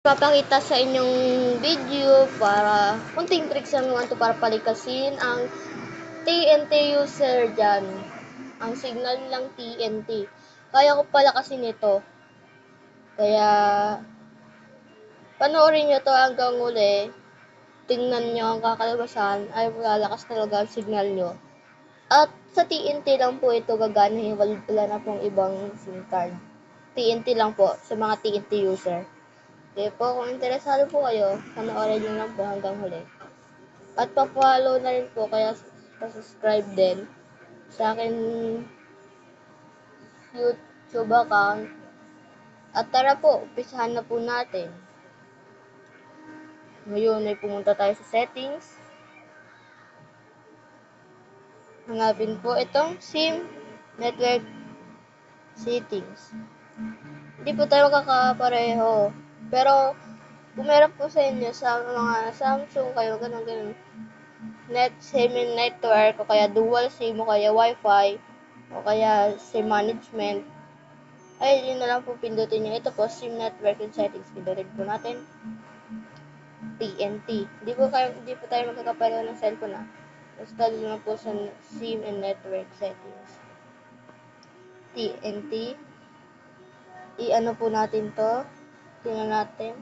Papakita sa inyong video para kunting tricks lang naman to para palikasin ang TNT user dyan. Ang signal ng TNT. Kaya ko palakasin ito. Kaya panoorin nyo to hanggang uli. Tingnan nyo ang kakalabasan ay lalakas talaga ang signal nyo. At sa TNT lang po ito gaganahin. Wala na pong ibang SIM card. TNT lang po sa mga TNT user. Okay po, kung interesado po kayo, panoorin nyo lang po hanggang huli. At pa-follow na rin po, kaya pa-subscribe din sa akin YouTube account. At tara po, umpisahan na po natin. Ngayon ay pumunta tayo sa settings. Hanapin po itong SIM network settings. Hindi po tayo makakapareho. Pero kung meron po sa inyo sa mga Samsung kayo, ganun. SIM network, o kaya dual SIM, o kaya Wi-Fi, o kaya SIM management, ay yun na lang po pindutin nyo. Ito po, SIM network and settings. Pindutin po natin. TNT. Hindi po tayo magkakapareho ng cellphone na. Basta lang po sa SIM and network settings. TNT. I-ano po natin to. Tingnan natin.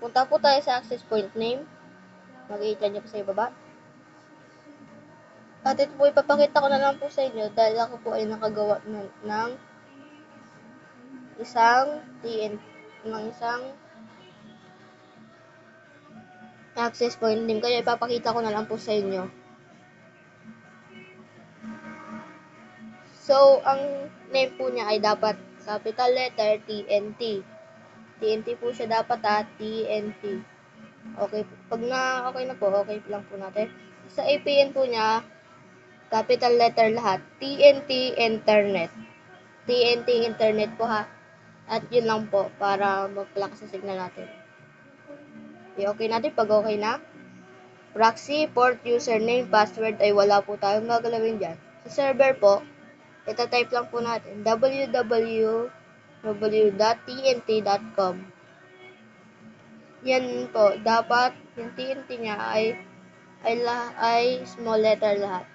Punta po tayo sa access point name. Makikita nyo po sa ibaba. At ito po, ipapakita ko na lang po sa inyo dahil ako po ay nakagawa ng isang access point name. Kaya ipapakita ko na lang po sa inyo. So, ang name po niya ay dapat capital letter TNT. TNT po siya dapat TNT. Okay, pag okay na po, okay lang po natin. Sa APN po niya, capital letter lahat, TNT Internet. TNT Internet po ha. At yun lang po, para mag-flash sa signal natin. Okay natin, pag okay na. Proxy, port, username, password ay wala po tayong gagalawin dyan. Sa server po, ita-type lang po natin www.tnt.com. Yan po, dapat yung TNT niya ay small letter lahat.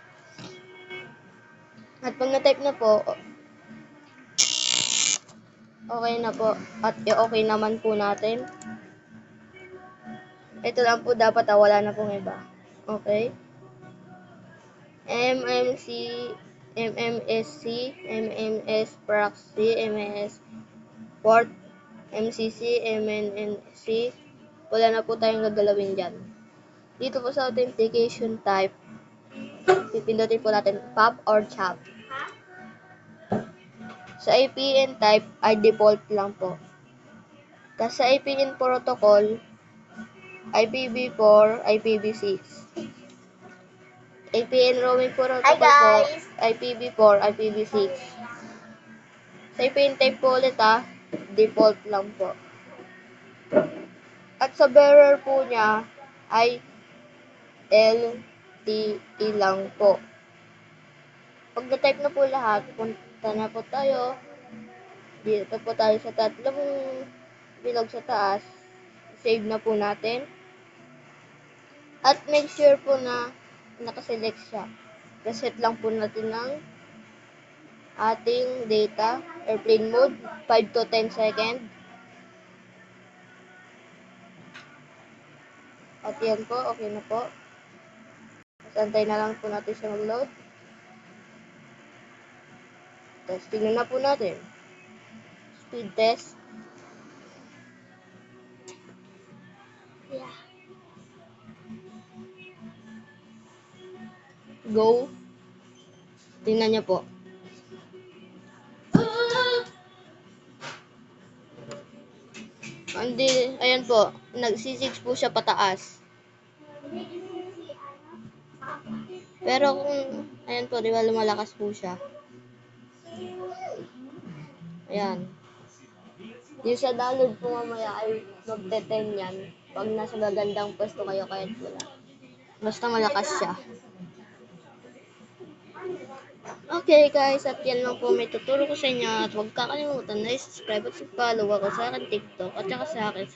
At pag na-type na po, okay na po. At okay naman po natin. Ito lang po dapat, wala na pong iba. Okay? MMSC, MMS proxy, MMS port, MCC, MNNC. Wala na po tayong gagalawin dyan. Dito po sa authentication type, pipindutin po natin POP or CHAP. Sa APN type ay default lang po. Tapos sa APN protocol, IPv4, IPv6. APN roaming protocol po, IPv4, IPv6. Sa APN type po ulit default lang po. At sa bearer po niya ay LTE lang po. Pag na-type na po lahat, punta na po tayo. Dito po tayo sa tatlong bilog sa taas. Save na po natin. At make sure po na nakaselect siya. Reset lang po natin ng ating data. Airplane mode, 5 to 10 seconds. At yan po, okay na po. Antay na lang po natin siya mag-load. Tapos tingnan na po natin. Speed test. Yeah. Go. Tingnan niyo po. Ayan po. Nag-C6 po siya pataas. Pero kung, ayan po, di ba lumalakas po siya. Ayan. Yung sa download po mamaya ay magte-10 yan. Pag nasa magandang pwesto kayo kahit wala. Basta malakas siya. Okay guys, at yan lang po may tuturo ko sa inyo. At huwag kakalimutan na i-subscribe at follow ako sa akin TikTok at saka sa akin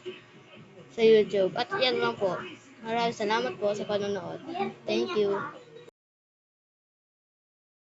sa YouTube. At yan lang po. Maraming salamat po sa panonood. Thank you.